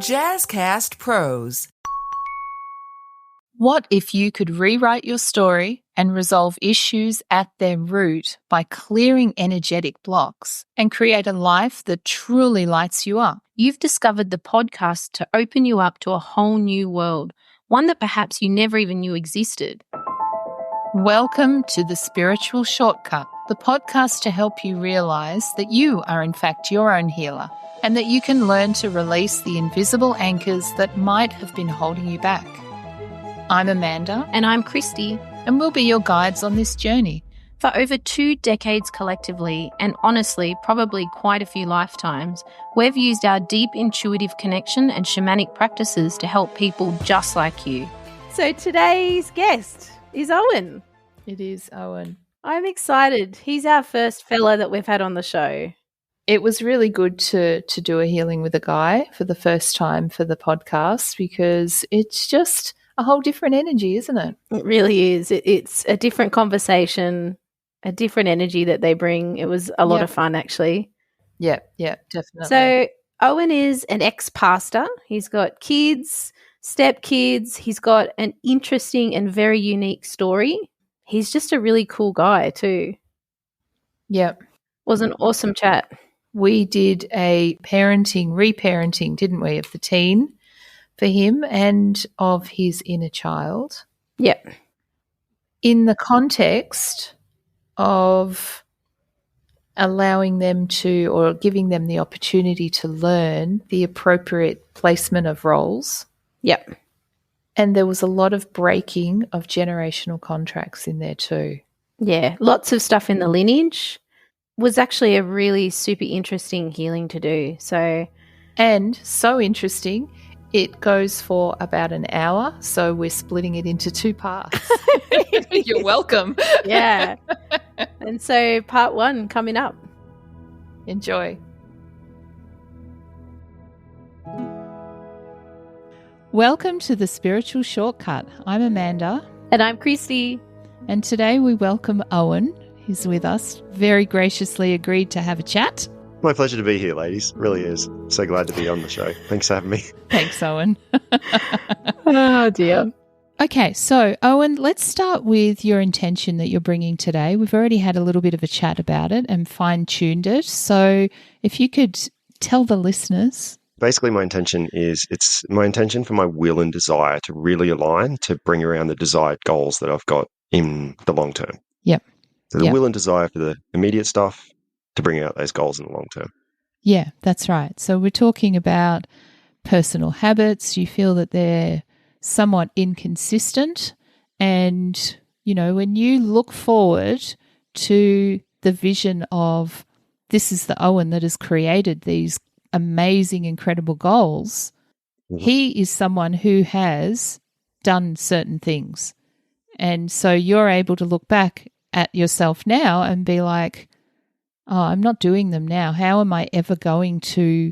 Jazzcast Pros. What if you could rewrite your story and resolve issues at their root by clearing energetic blocks and create a life that truly lights you up? You've discovered the podcast to open you up to a whole new world, one that perhaps you never even knew existed. Welcome to The Spiritual Shortcut, the podcast to help you realize that you are in fact your own healer and that you can learn to release the invisible anchors that might have been holding you back. I'm Amanda. And I'm Christy. And we'll be your guides on this journey. For over 2 decades collectively, and honestly, probably quite a few lifetimes, we've used our deep intuitive connection and shamanic practices to help people just like you. So today's guest is Owen. It is Owen. I'm excited. He's our first fella that we've had on the show. It was really good to do a healing with a guy for the first time for the podcast because it's just a whole different energy, isn't it? It really is. It's a different conversation, a different energy that they bring. It was a lot of fun, actually. Yeah, definitely. So Owen is an ex-pastor. He's got kids, stepkids. He's got an interesting and very unique story. He's just a really cool guy too. Yep. Was an awesome chat. We did a reparenting, didn't we, of the teen for him and of his inner child. Yep. In the context of allowing them to, or giving them the opportunity to learn the appropriate placement of roles. Yep. And there was a lot of breaking of generational contracts in there too. Yeah, lots of stuff in the lineage. Was actually a really super interesting healing to do. And so interesting, it goes for about an hour, so we're splitting it into 2 parts. You're welcome. Yeah. And so part 1 coming up. Enjoy. Welcome to The Spiritual Shortcut. I'm Amanda. And I'm Christy. And today we welcome Owen. He's with us, very graciously agreed to have a chat. My pleasure to be here, ladies. Really is. So glad to be on the show. Thanks for having me. Thanks, Owen. Oh, dear. Okay, so Owen, let's start with your intention that you're bringing today. We've already had a little bit of a chat about it and fine-tuned it. So if you could tell the listeners. Basically, my intention for my will and desire to really align to bring around the desired goals that I've got in the long term. Yep. So the will and desire for the immediate stuff to bring out those goals in the long term. Yeah, that's right. So we're talking about personal habits. You feel that they're somewhat inconsistent. And, when you look forward to the vision of this is the Owen that has created these amazing, incredible goals, he is someone who has done certain things. And so you're able to look back at yourself now and be like, oh, I'm not doing them now. How am I ever going to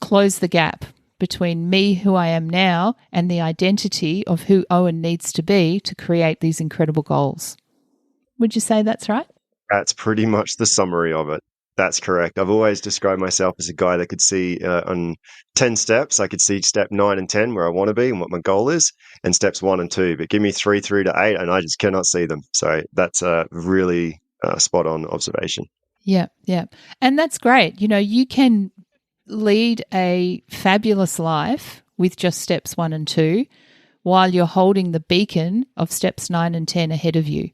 close the gap between me, who I am now, and the identity of who Owen needs to be to create these incredible goals? Would you say that's right? That's pretty much the summary of it. That's correct. I've always described myself as a guy that could see on 10 steps, I could see step 9 and 10 where I want to be and what my goal is, and steps 1 and 2. But give me 3 through to 8 and I just cannot see them. So that's a really spot on observation. Yeah. And that's great. You can lead a fabulous life with just steps 1 and 2 while you're holding the beacon of steps 9 and 10 ahead of you.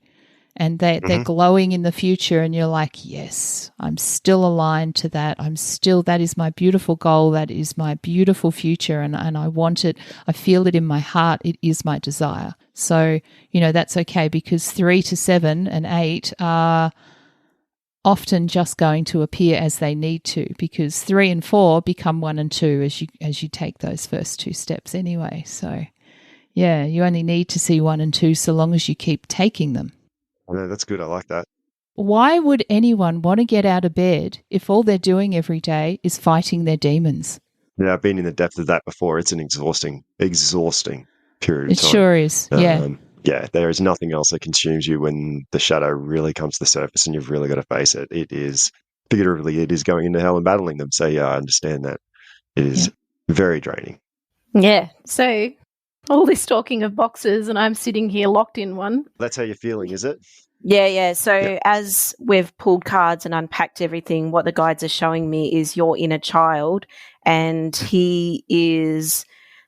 And they're glowing in the future and you're like, yes, I'm still aligned to that. That is my beautiful goal. That is my beautiful future. And I want it. I feel it in my heart. It is my desire. So, that's okay because 3 to 7 and 8 are often just going to appear as they need to because 3 and 4 become 1 and 2 as you take those first 2 steps anyway. So, yeah, you only need to see 1 and 2 so long as you keep taking them. No, that's good. I like that. Why would anyone want to get out of bed if all they're doing every day is fighting their demons? Yeah, I've been in the depth of that before. It's an exhausting period of time. It sure is, yeah. Yeah, there is nothing else that consumes you when the shadow really comes to the surface and you've really got to face it. It is, figuratively, it is going into hell and battling them. So, yeah, I understand that. It is Very draining. Yeah. So all this talking of boxes and I'm sitting here locked in one. That's how you're feeling, is it? Yeah. So Yeah. as we've pulled cards and unpacked everything, what the guides are showing me is your inner child, and he is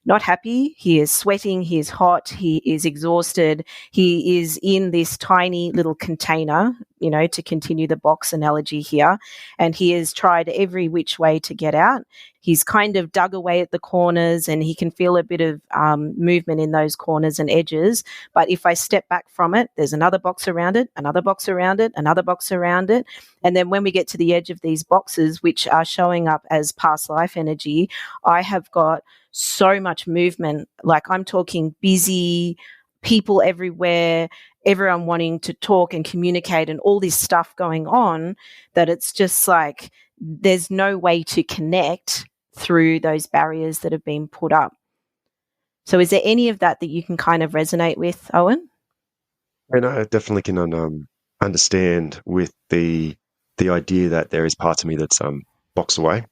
not happy. He is sweating. He is hot. He is exhausted. He is in this tiny little container, to continue the box analogy here. And he has tried every which way to get out. He's kind of dug away at the corners, and he can feel a bit of movement in those corners and edges. But if I step back from it, there's another box around it, another box around it, another box around it. And then when we get to the edge of these boxes, which are showing up as past life energy, I have got so much movement. Like, I'm talking busy, people everywhere, everyone wanting to talk and communicate and all this stuff going on, that it's just like there's no way to connect through those barriers that have been put up. So is there any of that you can kind of resonate with, Owen? And I definitely can understand with the idea that there is parts of me that's boxed away.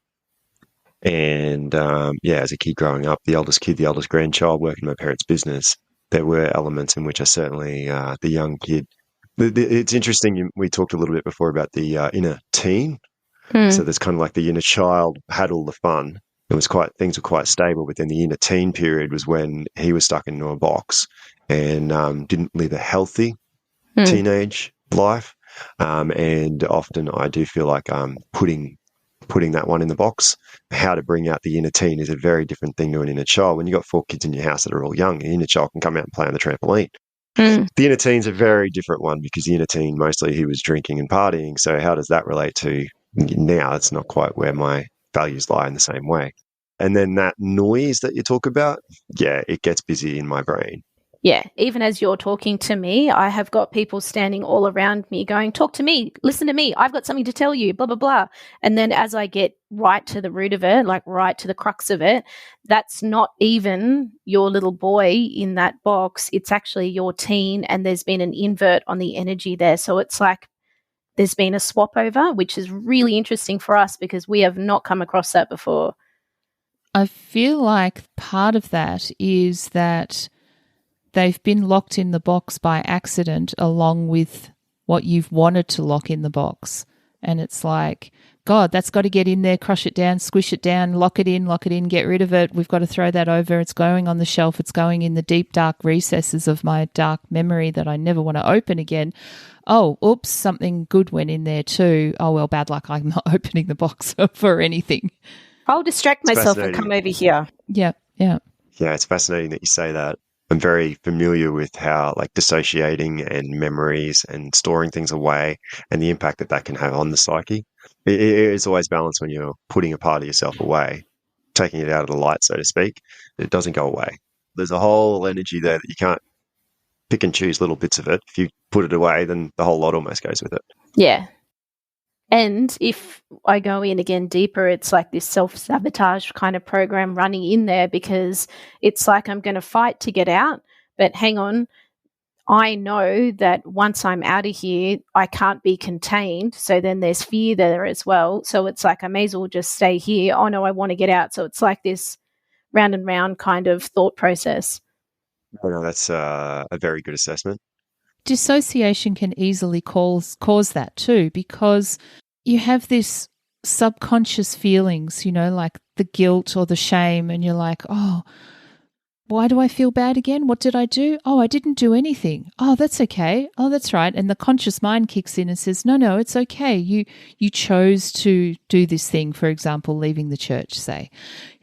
And as a kid growing up, the eldest grandchild, working in my parents' business, there were elements in which I certainly, the young kid. It's interesting. We talked a little bit before about the inner teen. So there's kind of like the inner child had all the fun. Things were quite stable, but then the inner teen period was when he was stuck into a box and didn't live a healthy teenage life. And often I do feel like putting that one in the box. How to bring out the inner teen is a very different thing to an inner child. When you've got 4 kids in your house that are all young, the inner child can come out and play on the trampoline. The inner teen's a very different one, because the inner teen, mostly he was drinking and partying. So how does that relate to now? It's not quite where my values lie in the same way. And then that noise that you talk about, it gets busy in my brain. Yeah, even as you're talking to me, I have got people standing all around me going, talk to me, listen to me, I've got something to tell you, blah, blah, blah. And then as I get right to the root of it, like right to the crux of it, that's not even your little boy in that box. It's actually your teen, and there's been an invert on the energy there. So it's like there's been a swap over, which is really interesting for us because we have not come across that before. I feel like part of that is that they've been locked in the box by accident along with what you've wanted to lock in the box. And it's like, God, that's got to get in there, crush it down, squish it down, lock it in, get rid of it. We've got to throw that over. It's going on the shelf. It's going in the deep, dark recesses of my dark memory that I never want to open again. Oh, oops, something good went in there too. Oh, well, bad luck. I'm not opening the box for anything. I'll distract myself and come over here. Yeah. Yeah, it's fascinating that you say that. I'm very familiar with how, like, dissociating and memories and storing things away and the impact that can have on the psyche. It is always balanced when you're putting a part of yourself away, taking it out of the light, so to speak. It doesn't go away. There's a whole energy there that you can't pick and choose little bits of it. If you put it away, then the whole lot almost goes with it. Yeah. And if I go in again deeper, it's like this self-sabotage kind of program running in there, because it's like I'm going to fight to get out, but hang on, I know that once I'm out of here, I can't be contained. So then there's fear there as well. So it's like I may as well just stay here. Oh no, I want to get out. So it's like this round and round kind of thought process. Oh, no, that's a very good assessment. Dissociation can easily cause that too, because you have this subconscious feelings, like the guilt or the shame, and you're like, oh, why do I feel bad again? What did I do? Oh, I didn't do anything. Oh, that's okay. Oh, that's right. And the conscious mind kicks in and says, no, it's okay. You chose to do this thing, for example, leaving the church, say,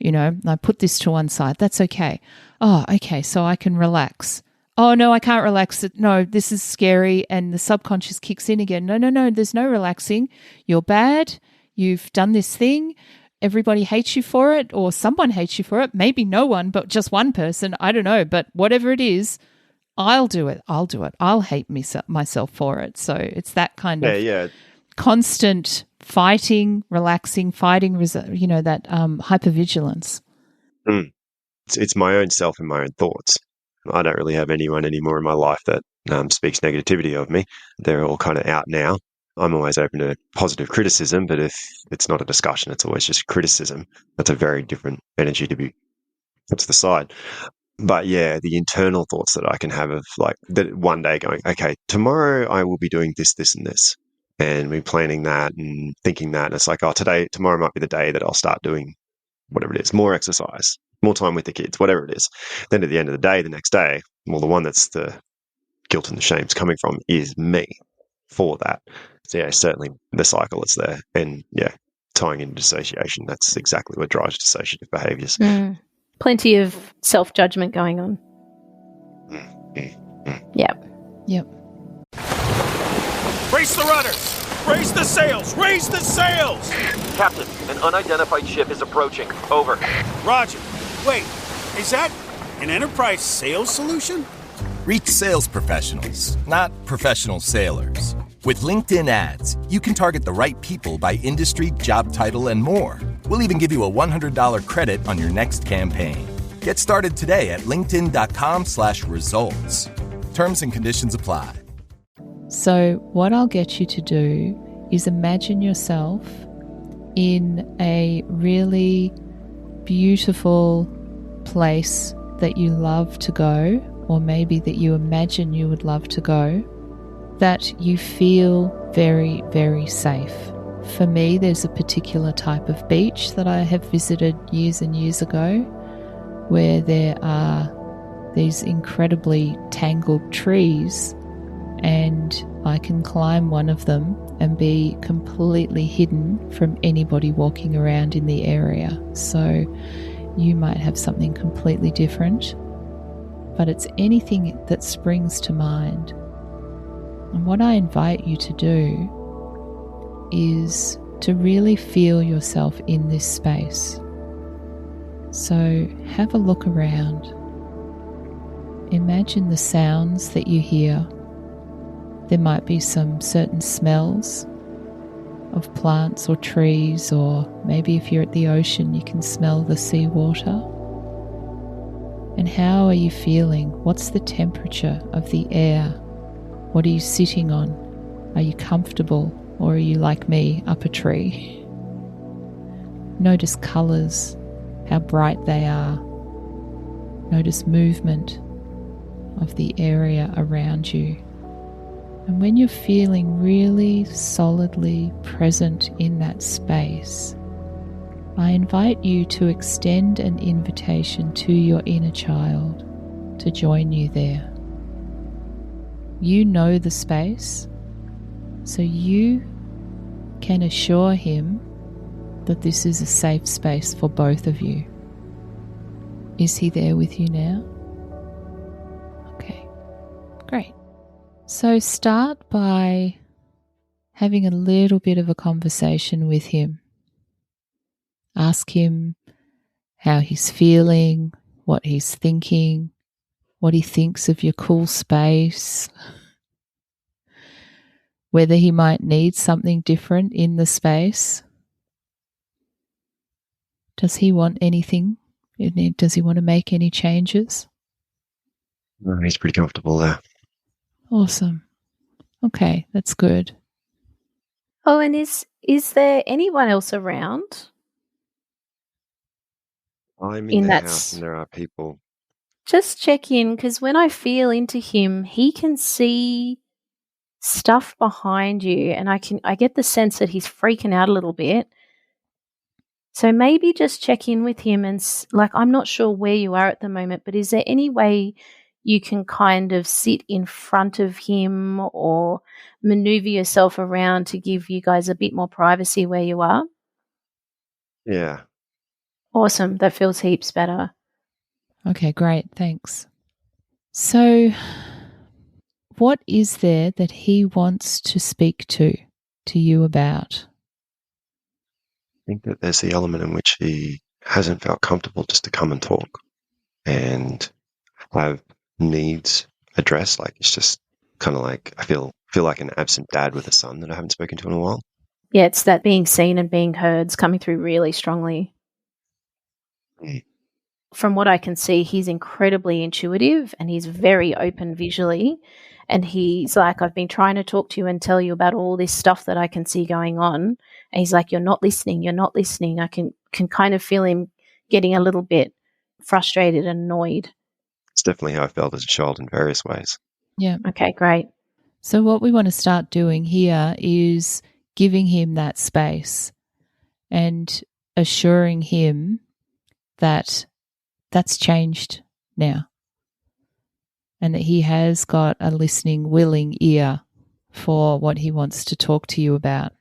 I put this to one side. That's okay. Oh, okay. So I can relax. Oh, no, I can't relax. No, this is scary. And the subconscious kicks in again. No, there's no relaxing. You're bad. You've done this thing. Everybody hates you for it, or someone hates you for it. Maybe no one, but just one person. I don't know. But whatever it is, I'll do it. I'll hate myself for it. So it's that kind of constant fighting, relaxing, fighting, that hypervigilance. It's my own self and my own thoughts. I don't really have anyone anymore in my life that speaks negativity of me. They're all kind of out now. I'm always open to positive criticism, but if it's not a discussion, it's always just criticism. That's a very different energy to be put to the side. But yeah, the internal thoughts that I can have of like that one day going, okay, tomorrow I will be doing this, this, and this, and we're planning that and thinking that. And it's like, oh, tomorrow might be the day that I'll start doing whatever it is, more exercise, more time with the kids, whatever it is. Then at the end of the day, the next day, well, the one that's the guilt and the shame's coming from is me for that. So yeah, certainly the cycle is there. And yeah, tying into dissociation, that's exactly what drives dissociative behaviors. Plenty of self-judgment going on. Yep. Raise the rudders! Raise the sails! Raise the sails! Captain, an unidentified ship is approaching. Over. Roger. Wait, is that an enterprise sales solution? Reach sales professionals, not professional sailors. With LinkedIn ads, you can target the right people by industry, job title, and more. We'll even give you a $100 credit on your next campaign. Get started today at linkedin.com/results. Terms and conditions apply. So what I'll get you to do is imagine yourself in a really beautiful place that you love to go, or maybe that you imagine you would love to go, that you feel very, very safe. For me, there's a particular type of beach that I have visited years and years ago where there are these incredibly tangled trees, and I can climb one of them and be completely hidden from anybody walking around in the area. So you might have something completely different, but it's anything that springs to mind. And what I invite you to do is to really feel yourself in this space. So have a look around. Imagine the sounds that you hear. There might be some certain smells of plants or trees, or maybe if you're at the ocean, you can smell the seawater. And how are you feeling? What's the temperature of the air? What are you sitting on? Are you comfortable, or are you like me, up a tree? Notice colours, how bright they are. Notice movement of the area around you. And when you're feeling really solidly present in that space, I invite you to extend an invitation to your inner child to join you there. You know the space, so you can assure him that this is a safe space for both of you. Is he there with you now? Okay, great. So start by having a little bit of a conversation with him. Ask him how he's feeling, what he's thinking, what he thinks of your cool space, whether he might need something different in the space. Does he want anything? Does he want to make any changes? No, he's pretty comfortable there. Awesome. Okay, that's good. Oh, and is there anyone else around? I'm in the house and there are people. Just check in, because when I feel into him, he can see stuff behind you, and I get the sense that he's freaking out a little bit. So maybe just check in with him and I'm not sure where you are at the moment, but is there any way you can kind of sit in front of him or maneuver yourself around to give you guys a bit more privacy where you are? Yeah. Awesome. That feels heaps better. Okay, great. Thanks. So what is there that he wants to speak to you about? I think that there's the element in which he hasn't felt comfortable just to come and talk and have needs addressed. Like it's just kind of like I feel like an absent dad with a son that I haven't spoken to in a while. Yeah, it's that being seen and being heard's coming through really strongly. From what I can see, he's incredibly intuitive and he's very open visually. And he's like, I've been trying to talk to you and tell you about all this stuff that I can see going on. And he's like, you're not listening. You're not listening. I can kind of feel him getting a little bit frustrated and annoyed. It's definitely how I felt as a child in various ways. Yeah. Okay, great. So what we want to start doing here is giving him that space and assuring him that that's changed now and that he has got a listening, willing ear for what he wants to talk to you about.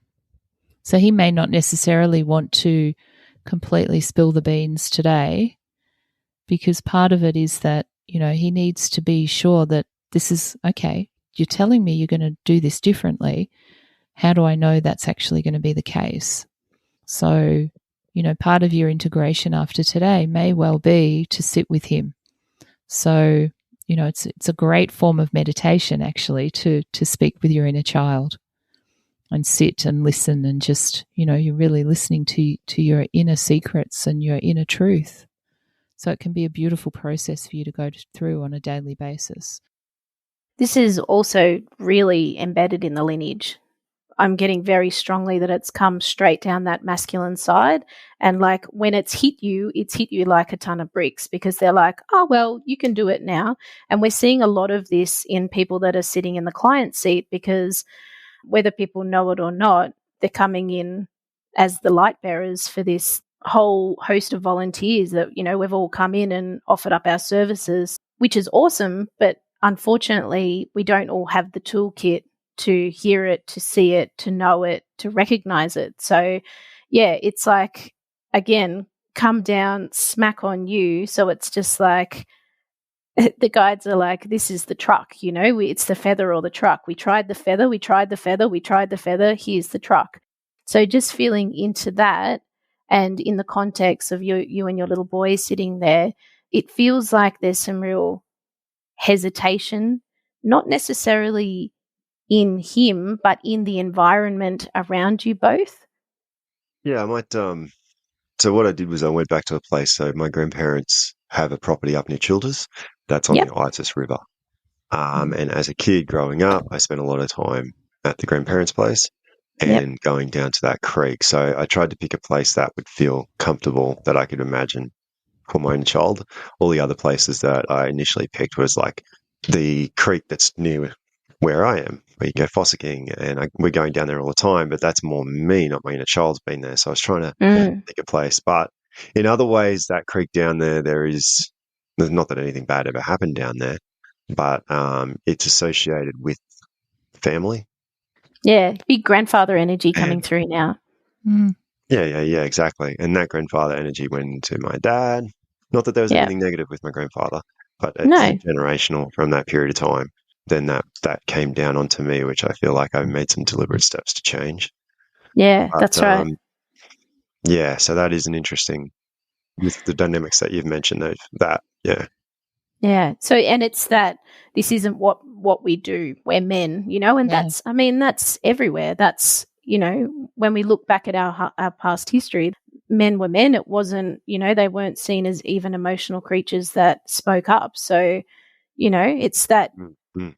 So he may not necessarily want to completely spill the beans today, because part of it is that, you know, he needs to be sure that this is okay. You're telling me you're going to do this differently. How do I know that's actually going to be the case? So, you know, part of your integration after today may well be to sit with him. So, you know, it's a great form of meditation actually to speak with your inner child and sit and listen and just, you know, you're really listening to your inner secrets and your inner truth. So it can be a beautiful process for you to go through on a daily basis. This is also really embedded in the lineage. I'm getting very strongly that it's come straight down that masculine side. And like when it's hit you like a ton of bricks, because they're like, oh, well, you can do it now. And we're seeing a lot of this in people that are sitting in the client seat, because whether people know it or not, they're coming in as the light bearers for this whole host of volunteers that, you know, we've all come in and offered up our services, which is awesome. But unfortunately, we don't all have the toolkit to hear it, to see it, to know it, to recognize it. So, yeah, it's like, again, come down, smack on you. So it's just like the guides are like, this is the truck, you know, it's the feather or the truck. We tried the feather, we tried the feather, we tried the feather, here's the truck. So just feeling into that, and in the context of you and your little boy sitting there, it feels like there's some real hesitation, not necessarily in him, but in the environment around you both. Yeah, I might. So what I did was I went back to a place. So my grandparents have a property up near Childers. That's on Yep. the Isis River. And as a kid growing up, I spent a lot of time at the grandparents' place and going down to that creek. So I tried to pick a place that would feel comfortable, that I could imagine for my own child. All the other places that I initially picked was like the creek that's near where I am, where you go fossicking, and we're going down there all the time, but that's more me, not my inner child's been there. So I was trying to pick a place. But in other ways, that creek down there, there's not that anything bad ever happened down there, but it's associated with family. Yeah, big grandfather energy coming through now. Yeah, exactly. And that grandfather energy went into my dad. Not that there was anything negative with my grandfather, but it's generational from that period of time. Then that came down onto me, which I feel like I've made some deliberate steps to change. Yeah, that's right. Yeah, so that is an interesting, with the dynamics that you've mentioned, Yeah. So, and it's that this isn't what we do. We're men, you know, and that's everywhere. That's, you know, when we look back at our past history, men were men. It wasn't, you know, they weren't seen as even emotional creatures that spoke up. So, you know, it's that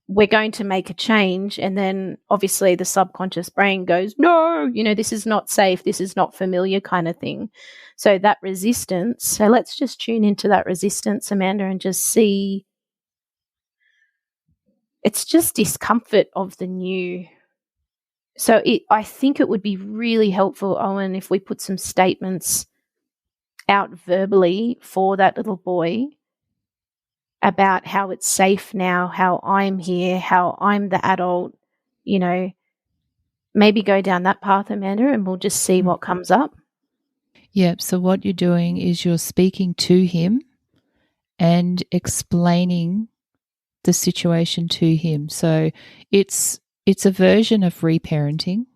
we're going to make a change. And then obviously the subconscious brain goes, no, you know, this is not safe. This is not familiar kind of thing. So that resistance. So let's just tune into that resistance, Amanda, and just see. It's just discomfort of the new. So I think it would be really helpful, Owen, if we put some statements out verbally for that little boy about how it's safe now, how I'm here, how I'm the adult, you know, maybe go down that path, Amanda, and we'll just see what comes up. Yeah, so what you're doing is you're speaking to him and explaining the situation to him. So it's a version of reparenting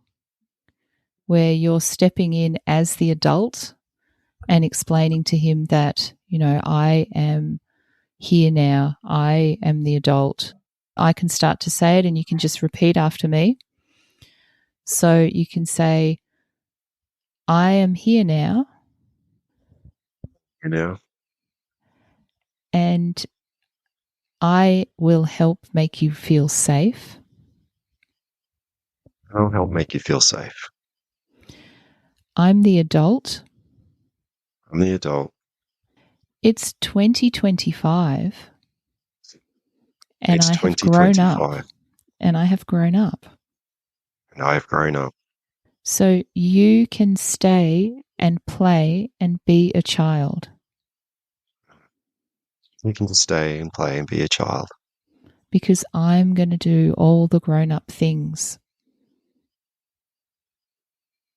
where you're stepping in as the adult and explaining to him that, you know, I am here now. I am the adult. I can start to say it and you can just repeat after me. So you can say, I am here now. You know. And I will help make you feel safe. I'll help make you feel safe. I'm the adult. I'm the adult. It's 2025. And It's I have grown up. 2025. And I have grown up. And I have grown up. So you can stay and play and be a child. You can stay and play and be a child. Because I'm going to do all the grown-up things.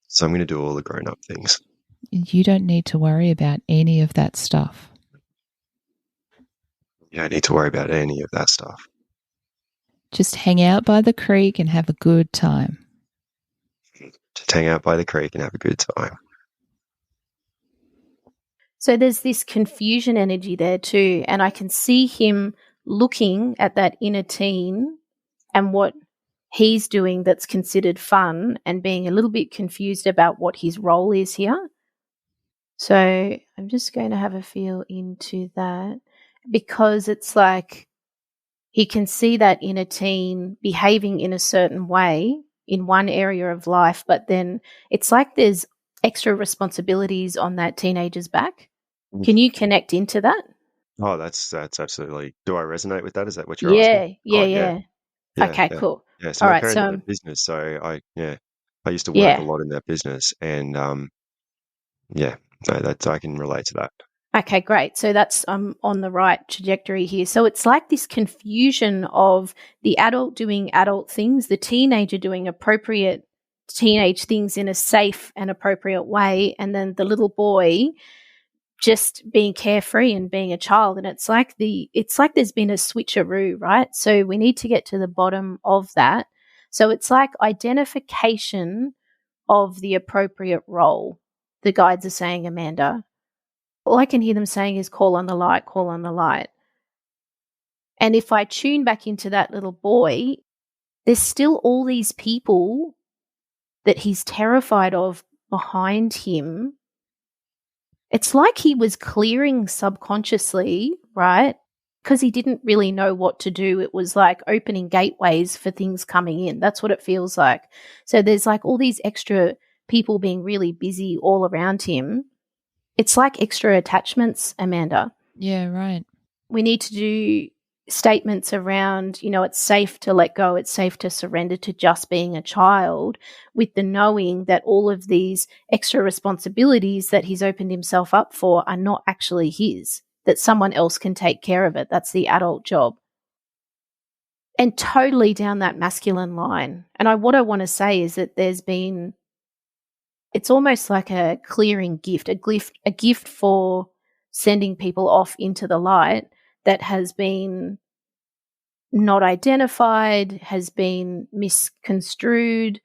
So I'm going to do all the grown-up things. You don't need to worry about any of that stuff. You don't need to worry about any of that stuff. Just hang out by the creek and have a good time. Just hang out by the creek and have a good time. So there's this confusion energy there too. And I can see him looking at that inner teen and what he's doing that's considered fun and being a little bit confused about what his role is here. So I'm just going to have a feel into that, because it's like he can see that inner teen behaving in a certain way in one area of life, but then it's like there's extra responsibilities on that teenager's back. Can you connect into that? Oh, that's absolutely. Do I resonate with that? Is that what you're asking? Yeah. Okay, yeah. cool. Yeah. So All my right, parents so have a business, so I used to work a lot in that business, and I can relate to that. Okay, great. So that's on the right trajectory here. So it's like this confusion of the adult doing adult things, the teenager doing appropriate teenage things in a safe and appropriate way, and then the little boy just being carefree and being a child. And it's like there's been a switcheroo, right? So we need to get to the bottom of that. So it's like identification of the appropriate role. The guides are saying, Amanda, all I can hear them saying is call on the light, call on the light. And if I tune back into that little boy, there's still all these people that he's terrified of behind him. It's like he was clearing subconsciously, right? Because he didn't really know what to do. It was like opening gateways for things coming in. That's what it feels like. So there's like all these extra people being really busy all around him. It's like extra attachments, Amanda. Yeah, right. We need to do statements around, it's safe to let go, it's safe to surrender to just being a child, with the knowing that all of these extra responsibilities that he's opened himself up for are not actually his, that someone else can take care of it. That's the adult job. And totally down that masculine line. And what I want to say is that it's almost like a clearing gift, a gift for sending people off into the light that has been not identified, has been misconstrued,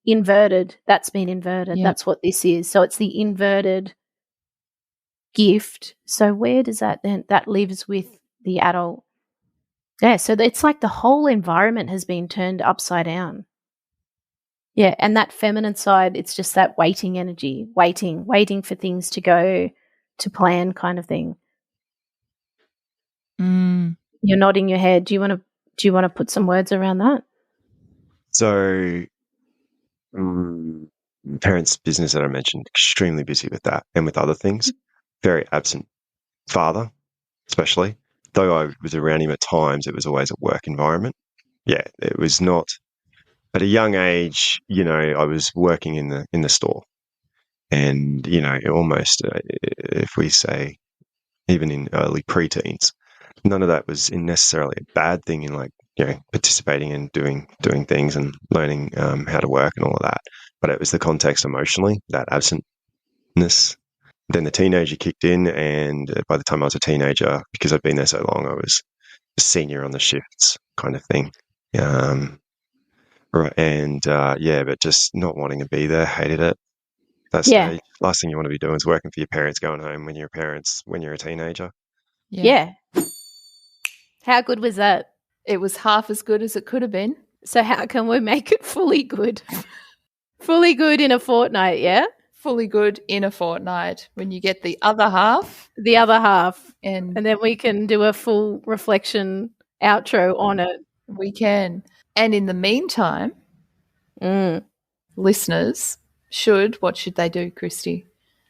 inverted. That's been inverted. Yep. That's what this is. So it's the inverted gift. So where does that leave us with the adult? Yeah, so it's like the whole environment has been turned upside down. Yeah, and that feminine side, it's just that waiting energy, waiting for things to go to plan kind of thing. You're nodding your head. Do you want to put some words around that? So, parents' business that I mentioned, extremely busy with that and with other things. Very absent father, especially. Though I was around him at times, it was always a work environment. Yeah, it was not. At a young age, I was working in the store, and almost if we say even in early preteens, none of that was necessarily a bad thing in participating and doing things and learning how to work and all of that. But it was the context emotionally, that absentness. Then the teenager kicked in, and by the time I was a teenager, because I'd been there so long, I was a senior on the shifts kind of thing. Right, and but just not wanting to be there, hated it. That's the last thing you want to be doing is working for your parents, going home when you're a teenager. Yeah. How good was that? It was half as good as it could have been. So how can we make it fully good? Fully good in a fortnight, yeah? fully good in a fortnight when you get the other half. The other half. And then we can do a full reflection outro on it. We can. And in the meantime, listeners what should they do, Christy?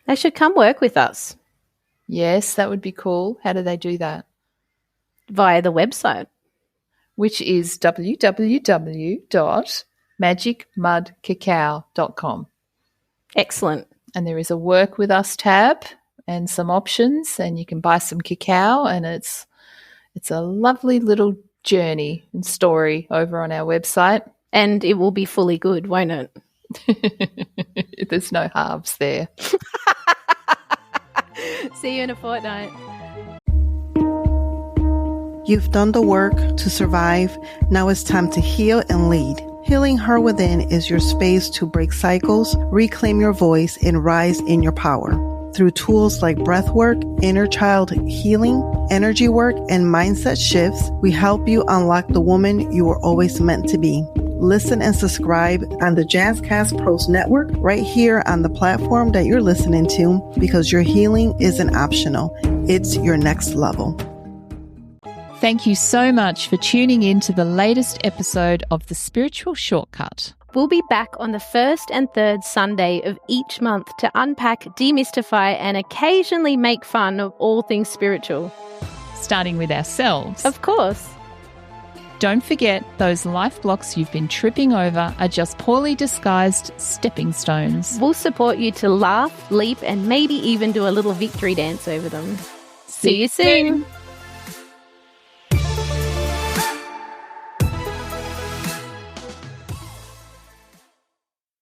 They should come work with us. Yes, that would be cool. How do they do that? Via the website. Which is www.magicmudcacao.com. Excellent. And there is a work with us tab and some options, and you can buy some cacao, and it's a lovely little journey and story over on our website. And it will be fully good, won't it? There's no halves there. See you in a fortnight. You've done the work to survive. Now it's time to heal and lead. Healing Her Within is your space to break cycles, reclaim your voice, and rise in your power. Through tools like breathwork, inner child healing, energy work, and mindset shifts, we help you unlock the woman you were always meant to be. Listen and subscribe on the Jazzcast Pros Network right here on the platform that you're listening to, because your healing isn't optional. It's your next level. Thank you so much for tuning in to the latest episode of The Spiritual Shortcut. We'll be back on the first and third Sunday of each month to unpack, demystify, and occasionally make fun of all things spiritual. Starting with ourselves. Of course. Don't forget, those life blocks you've been tripping over are just poorly disguised stepping stones. We'll support you to laugh, leap, and maybe even do a little victory dance over them. See you soon.